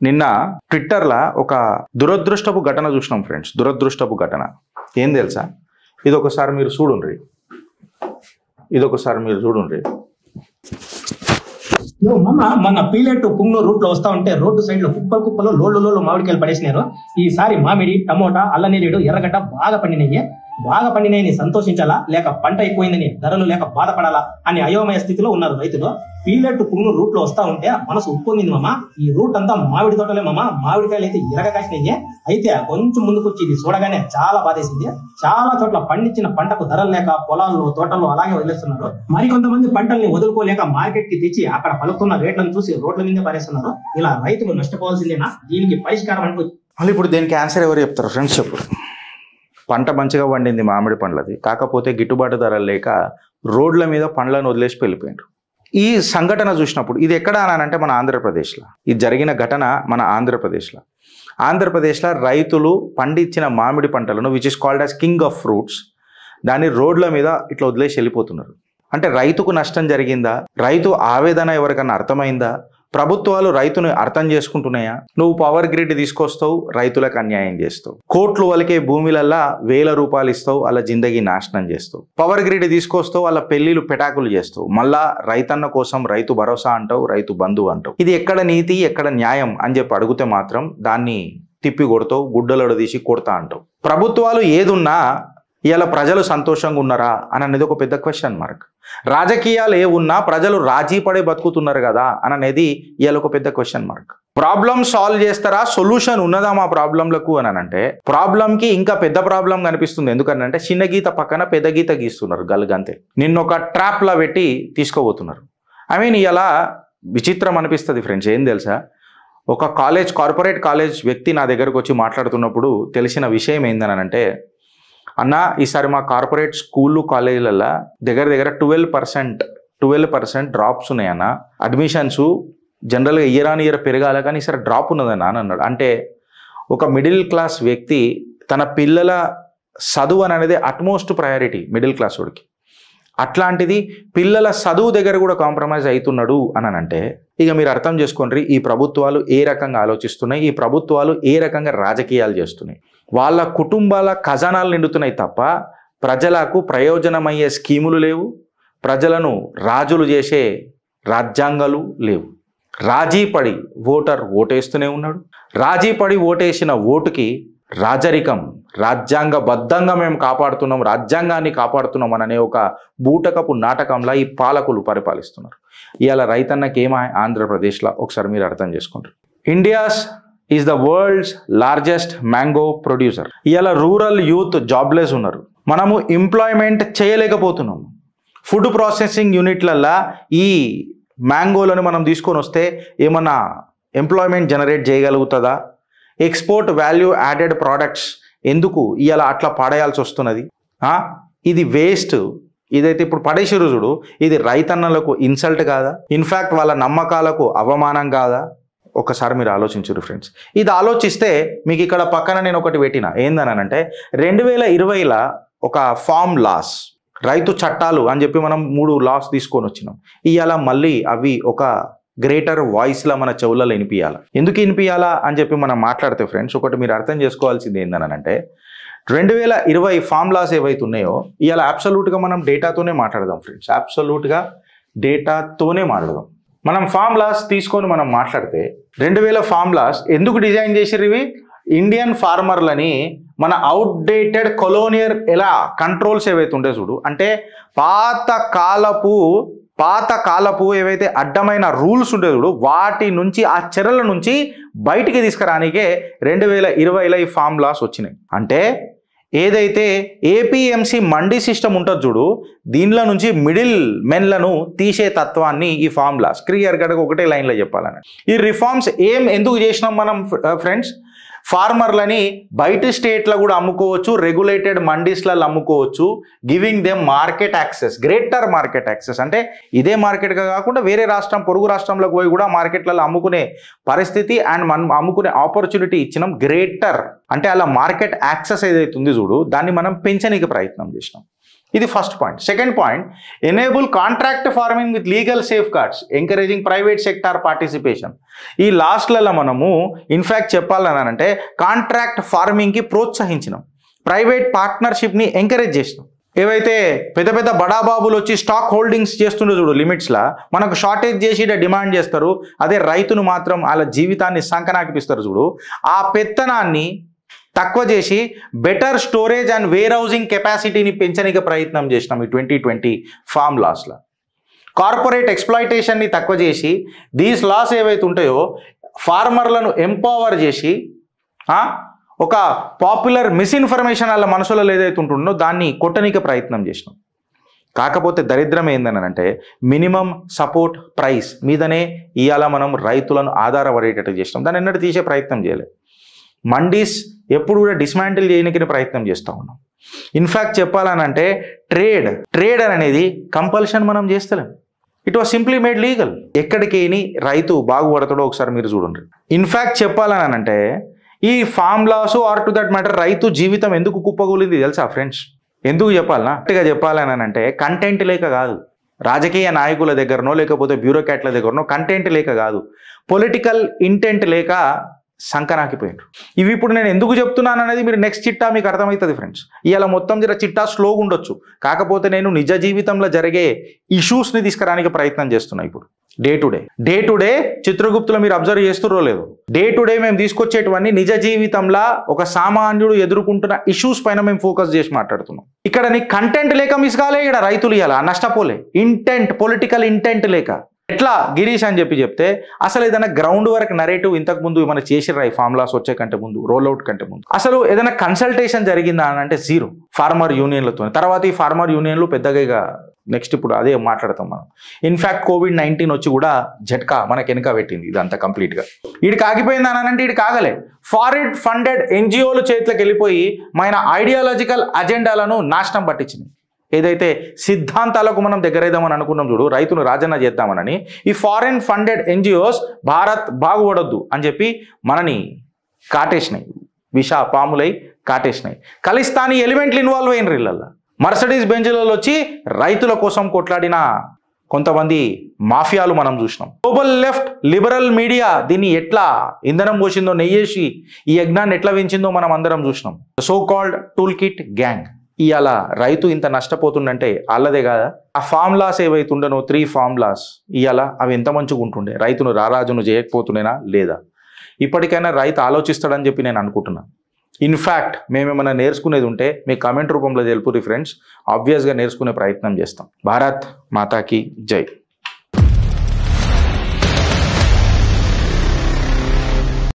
నిన్న ట్విట్టర్లో ఒక దురదృష్టపు ఘటన చూసినాం ఫ్రెండ్స్. దురదృష్టపు ఘటన ఏం తెలుసా? ఇదొకసారి మీరు చూడండి. మన పీలెట్ పుంగనూరు రూట్ లో వస్తా ఉంటే రోడ్డు సైడ్ లో కుప్పలు లోళ్ళు మామిడికాయలు పడేసినారు. ఈసారి మామిడి, టమోటా, అల్లనేరేడు, ఎర్రగడ్డ బాగా పండినాయని సంతోషించాలా లేక పంట ఎక్కువైందని ధరలు లేక బాధపడాలా అని అయోమయ స్థితిలో ఉన్నారు రైతులు. పీలెట్ పుంగనూరు రూట్ లో వస్తా ఉంటే మనసు ఉప్పొంగింది మామ. ఈ రూట్ అంతా మామిడి తోటలే మామ. మామిడికాయలు అయితే ఎరగ కాసినాయి. అయితే కొంచెం ముందుకొచ్చి ఇది చూడగానే చాలా బాధేసింది. చాలా చోట్ల పండించిన పంటకు ధరలు లేక పొలాల్లో, తోటల్లో అలాగే వదిలేస్తున్నారు. మరికొంతమంది పంటల్ని వదులుకోలేక మార్కెట్ కి తెచ్చి అక్కడ పలుకుతున్న రేట్లను చూసి రోడ్ల మీద పారేస్తున్నారు. ఇలా రైతులు నష్టపోవాల్సిందేనా? దీనికి పరిష్కారం అంటూ మళ్ళీ ఇప్పుడు దీనికి ఆన్సర్ ఎవరు చెప్తారు ఫ్రెండ్స్? చెప్పు. పంట మంచిగా పండింది మామిడి పండ్లది, కాకపోతే గిట్టుబాటు ధరలు లేక రోడ్ల మీద పండ్లను వదిలేసి వెళ్ళిపోయారు. ఈ సంఘటన చూసినప్పుడు ఇది ఎక్కడ అనంటే మన ఆంధ్రప్రదేశ్లో ఇది జరిగిన ఘటన. మన ఆంధ్రప్రదేశ్లో రైతులు పండించిన మామిడి పంటలను which is called as king of fruits దాన్ని రోడ్ల మీద ఇట్లా వదిలేసి వెళ్ళిపోతున్నారు. అంటే రైతుకు నష్టం జరిగిందా? రైతు ఆవేదన ఎవరికన్నా అర్థమైందా? ప్రభుత్వాలు రైతును అర్థం చేసుకుంటున్నాయా? నువ్వు పవర్ గ్రిడ్ తీసుకొస్తావు, రైతులకు అన్యాయం చేస్తావు. కోట్లు వలికే భూమిలల్లా వేల రూపాయలు ఇస్తావు, అలా జిందగీ నాశనం చేస్తావు. పవర్ గ్రిడ్ తీసుకొస్తావు, అలా పెళ్లిలు పెటాకులు చేస్తావు. మళ్ళా రైతన్న కోసం రైతు భరోసా అంటావు, రైతు బంధువు అంటావు. ఇది ఎక్కడ నీతి, ఎక్కడ న్యాయం అని చెప్పి అడిగితే మాత్రం దాన్ని తిప్పి కొడతావు, గుడ్డలోడ తీసి కొడతా అంటావు. ప్రభుత్వాలు ఏదున్నా ఇవాళ ప్రజలు సంతోషంగా ఉన్నారా అని అనేది ఒక పెద్ద క్వశ్చన్ మార్క్. రాజకీయాలు ఏ ఉన్నా ప్రజలు రాజీ పడే బతుకుతున్నారు కదా అని అనేది ఇవాళ ఒక పెద్ద క్వశ్చన్ మార్క్. ప్రాబ్లం సాల్వ్ చేస్తారా? సొల్యూషన్ ఉన్నదా మా ప్రాబ్లంలకు అని అంటే ప్రాబ్లంకి ఇంకా పెద్ద ప్రాబ్లం కనిపిస్తుంది. ఎందుకంటే చిన్న గీత పక్కన పెద్ద గీత గీస్తున్నారు గల్గంతే. నిన్నొక ట్రాప్లా పెట్టి తీసుకోబోతున్నారు. ఇలా విచిత్రం అనిపిస్తుంది ఫ్రెండ్స్. ఏం తెలుసా? ఒక కార్పొరేట్ కాలేజ్ వ్యక్తి నా దగ్గరకు వచ్చి మాట్లాడుతున్నప్పుడు తెలిసిన విషయం ఏందనంటే, అన్న ఈసారి మా కార్పొరేట్ స్కూళ్ళు కాలేజీలలో దగ్గర 12% డ్రాప్స్ ఉన్నాయన్న. అడ్మిషన్స్ జనరల్గా ఇయర్ ఆన్ ఇయర్ పెరగాలి, కానీ ఈసారి డ్రాప్ ఉన్నదన్న అని అన్నాడు. అంటే ఒక మిడిల్ క్లాస్ వ్యక్తి తన పిల్లల చదువు అనేది అట్మోస్ట్ ప్రయారిటీ మిడిల్ క్లాస్ వాడికి. అట్లాంటిది పిల్లల చదువు దగ్గర కూడా కాంప్రమైజ్ అవుతున్నాడు అని అంటే ఇక మీరు అర్థం చేసుకోండి ఈ ప్రభుత్వాలు ఏ రకంగా ఆలోచిస్తున్నాయి, ఈ ప్రభుత్వాలు ఏ రకంగా రాజకీయాలు చేస్తున్నాయి. వాళ్ళ కుటుంబాల ఖజానాలు నిండుతున్నాయి తప్ప ప్రజలకు ప్రయోజనమయ్యే స్కీములు లేవు, ప్రజలను రాజులు చేసే రాజ్యాంగాలు లేవు. రాజీ పడి ఓటేస్తూనే ఉన్నాడు. రాజీ పడి ఓటేసిన ఓటుకి రాజరికం, రాజ్యాంగబద్ధంగా మేము కాపాడుతున్నాం, రాజ్యాంగాన్ని కాపాడుతున్నాం అనే ఒక బూటకపు నాటకంలా ఈ పాలకులు పరిపాలిస్తున్నారు. ఇవాళ రైతన్నకి ఏమా ఆంధ్రప్రదేశ్లో ఒకసారి మీరు అర్థం చేసుకుంటారు. India's is the world's largest mango producer. ఇవాళ రూరల్ యూత్ జాబ్లెస్ ఉన్నారు. మనము ఎంప్లాయ్మెంట్ చేయలేకపోతున్నాము. ఫుడ్ ప్రాసెసింగ్ యూనిట్లల్లో ఈ మ్యాంగోలను మనం తీసుకొని వస్తే ఏమన్నా ఎంప్లాయ్మెంట్ జనరేట్ చేయగలుగుతుందా? ఎక్స్పోర్ట్ వాల్యూ యాడెడ్ ప్రోడక్ట్స్ ఎందుకు ఇవాళ అట్లా పడేయాల్సి వస్తున్నది? ఇది వేస్ట్. ఇదైతే ఇప్పుడు పడేసిరు చూడు, ఇది రైతన్నలకు ఇన్సల్ట్ కాదా? ఇన్ఫ్యాక్ట్ వాళ్ళ నమ్మకాలకు అవమానం కాదా? ఒకసారి మీరు ఆలోచించరు ఫ్రెండ్స్. ఇది ఆలోచిస్తే మీకు ఇక్కడ పక్కన నేను ఒకటి పెట్టిన ఏందనంటే 2020లో ఒక ఫార్మ్ లాస్, రైతు చట్టాలు అని చెప్పి మనం 3 లాస్ తీసుకొని వచ్చినాం. ఇవాళ మళ్ళీ అవి ఒక గ్రేటర్ వాయిస్లా మన చెవులలో వినిపించాలా. ఎందుకు వినిపించాలా అని చెప్పి మనం మాట్లాడితే ఫ్రెండ్స్ ఒకటి మీరు అర్థం చేసుకోవాల్సింది ఏందనంటే 2020 ఫార్మ్ లాస్ ఏవైతే ఉన్నాయో ఇవాళ అబ్సల్యూట్గా మనం డేటాతోనే మాట్లాడదాం ఫ్రెండ్స్. అబ్సల్యూట్గా డేటాతోనే మాట్లాడదాం. మనం ఫార్మ్ లాస్ తీసుకొని మనం మాట్లాడితే 2000 ఫార్మ్ లాస్ ఎందుకు డిజైన్ చేసారు? ఇవి ఇండియన్ ఫార్మర్లని మన అవుట్డేటెడ్ కొలోనియల్ ఎలా కంట్రోల్స్ ఏవైతే ఉంటే చూడు, అంటే పాత కాలపు ఏవైతే అడ్డమైన రూల్స్ ఉంటే చూడు, వాటి నుంచి ఆ చర్యల నుంచి బయటికి తీసుకురానికే 2020లో ఈ ఫార్మ్ లాస్ వచ్చినాయి. అంటే ఏదైతే ఏపీఎంసీ మండీ సిస్టమ్ ఉంటుంది చూడు, దీనిలో నుంచి మిడిల్ మెన్లను తీసే తత్వాన్ని ఈ ఫార్మ్ లాస్ క్లియర్గా ఒకటే లైన్లో చెప్పాలని. ఈ రిఫార్మ్స్ ఎందుకు చేసినాం మనం ఫ్రెండ్స్? ఫార్మర్లని బయట స్టేట్లో కూడా అమ్ముకోవచ్చు, రెగ్యులేటెడ్ మండీస్లలో అమ్ముకోవచ్చు, giving them market access, greater market access. అంటే ఇదే మార్కెట్గా కాకుండా వేరే రాష్ట్రం, పొరుగు రాష్ట్రంలోకి పోయి కూడా మార్కెట్లలో అమ్ముకునే పరిస్థితి అండ్ మనం అమ్ముకునే ఆపర్చునిటీ ఇచ్చినాం. గ్రేటర్ అంటే అలా మార్కెట్ యాక్సెస్ ఏదైతే ఉంది చూడు, దాన్ని మనం పెంచడానికి ప్రయత్నం చేసినాం. ఇది first point. Second point, enable contract farming with legal safe guards encouraging private sector participation. ఈ లాస్ట్లలో మనము ఇన్ఫ్యాక్ట్ చెప్పాలని అంటే కాంట్రాక్ట్ ఫార్మింగ్కి ప్రోత్సహించినాం, ప్రైవేట్ పార్ట్నర్షిప్ని ఎంకరేజ్ చేసినాం. ఏవైతే పెద్ద పెద్ద బడాబాబులు వచ్చి స్టాక్ హోల్డింగ్స్ చేస్తుండో చూడు లిమిట్స్లా, మనకు షార్టేజ్ చేసి డిమాండ్ చేస్తారు, అదే రైతును మాత్రం వాళ్ళ జీవితాన్ని సంకనాకిపిస్తారు చూడు, ఆ పెత్తనాన్ని తక్కువ చేసి better storage and warehousing కెపాసిటీని పెంచడానికి ప్రయత్నం చేసినాం ఈ 2020 ఫార్మ్ లాస్లో. కార్పొరేట్ ఎక్స్ప్లాయిటేషన్ని తక్కువ చేసి దీస్ లాస్ ఏవైతే ఉంటాయో ఫార్మర్లను ఎంపవర్ చేసి ఒక పాపులర్ మిస్ఇన్ఫర్మేషన్ వాళ్ళ మనసులలో ఏదైతే ఉంటుందో దాన్ని కొట్టనీకి ప్రయత్నం చేసినాం. కాకపోతే దరిద్రం ఏందనంటే మినిమం సపోర్ట్ ప్రైస్ మీదనే ఇవాళ మనం రైతులను ఆధారపడేటట్టు చేసినాం, దాన్ని ఎన్నడూ తీసే ప్రయత్నం చేయలేదు. మండీస్ ఎప్పుడు కూడా డిస్మాంటిల్ చేయడానికి ప్రయత్నం చేస్తూ ఉన్నాం. ఇన్ఫ్యాక్ట్ చెప్పాలనంటే ట్రేడ్ అనేది కంపల్షన్ మనం చేస్తలేం, it was simply made legal. ఎక్కడికేని రైతు బాగుపడతాడో ఒకసారి మీరు చూడండి. ఇన్ఫ్యాక్ట్ చెప్పాలనంటే ఈ farm laws or to that matter రైతు జీవితం ఎందుకు కుప్పగూలింది తెలుసా ఫ్రెండ్స్? ఎందుకు చెప్పాలనా? గట్టిగా చెప్పాలని అంటే కంటెంట్ లేక కాదు, రాజకీయ నాయకుల దగ్గరనో లేకపోతే బ్యూరోక్రాట్ల దగ్గరనో కంటెంట్ లేక కాదు, పొలిటికల్ ఇంటెంట్ లేక సంకనాకిపోయారు. ఇవి ఇప్పుడు నేను ఎందుకు చెప్తున్నాను అనేది మీరు నెక్స్ట్ చిట్టా మీకు అర్థమవుతుంది ఫ్రెండ్స్. ఇవాళ మొత్తం జర చిట్టా స్లోగా ఉండొచ్చు, కాకపోతే నేను నిజ జీవితంలో జరిగే ఇష్యూస్ని తీసుకురానికి ప్రయత్నం చేస్తున్నా. ఇప్పుడు డే టు డే చిత్రగుప్తులో మీరు అబ్జర్వ్ చేస్తుర్రో లేదు, డే టు డే మేము తీసుకొచ్చేటువంటి నిజ జీవితంలో ఒక సామాన్యుడు ఎదుర్కొంటున్న ఇష్యూస్ పైన మేము ఫోకస్ చేసి మాట్లాడుతున్నాం. ఇక్కడ నీ కంటెంట్ లేక మిస్ కాలే, ఇక్కడ రైతులు ఇవ్వాలా నష్టపోలే, పొలిటికల్ ఇంటెంట్ లేక. ఎట్లా గిరీష్ అని చెప్తే అసలు ఏదైనా గ్రౌండ్ వర్క్ నరేటివ్ ఇంతకు ముందు ఏమైనా చేసిర్రా ఈ ఫార్ములాస్ వచ్చే కంటే ముందు, రోల్అవుట్ కంటే ముందు అసలు ఏదైనా కన్సల్టేషన్ జరిగిందా అని అంటే జీరో. ఫార్మర్ యూనియన్లతో తర్వాత ఈ ఫార్మర్ యూనియన్లు పెద్దగా ఇక నెక్స్ట్ ఇప్పుడు అదే మాట్లాడతాం మనం. ఇన్ఫ్యాక్ట్ COVID-19 వచ్చి కూడా జట్కా మనకి వెనుక పెట్టింది ఇదంతా కంప్లీట్గా. వీడికి ఆగిపోయింది అని అంటే వీడికి ఆగలే, ఫారిన్ ఫండెడ్ NGOలు చేతిలోకి వెళ్ళిపోయి మన ఐడియాలజికల్ అజెండాలను నాశనం పట్టించింది. ఏదైతే సిద్ధాంతాలకు మనం దగ్గరైదామని అనుకున్నాం చూడు, రైతును రాజన్న చేద్దామనని ఈ ఫారిన్ ఫండెడ్ NGOs భారత్ బాగుపడొద్దు అని చెప్పి మనని కాటేసినాయి, పాములై కాటేసినాయి. ఖలిస్తానీ ఎలిమెంట్లు ఇన్వాల్వ్ అయిన ఇళ్ళల్లో మర్సిడీస్ బెంజ్లలో వచ్చి రైతుల కోసం కొట్లాడిన కొంతమంది మాఫియాలు మనం చూసినాం. గ్లోబల్ లెఫ్ట్ లిబరల్ మీడియా దీన్ని ఎట్లా ఇంధనం పోసిందో, నెయ్యేసి ఈ యజ్ఞాన్ని ఎట్లా పెంచిందో మనం అందరం చూసినాం. So called tool kit gang. ఇవాళ రైతు ఇంత నష్టపోతుండంటే వాళ్ళదే కాదా? ఆ ఫార్ములాస్ ఏవైతే ఉండనో 3 ఫార్ములాస్ ఇవాళ అవి ఎంత మంచిగా ఉంటుండే, రైతును రారాజును చేయకపోతుండేనా లేదా? ఇప్పటికైనా రైతు ఆలోచిస్తాడని చెప్పి నేను అనుకుంటున్నాను. ఇన్ఫ్యాక్ట్ మేమేమైనా నేర్చుకునేది ఉంటే మీ కామెంట్ రూపంలో తెలుపురి ఫ్రెండ్స్, ఆబ్వియస్గా నేర్చుకునే ప్రయత్నం చేస్తాం. భారత్ మాతాకి జై.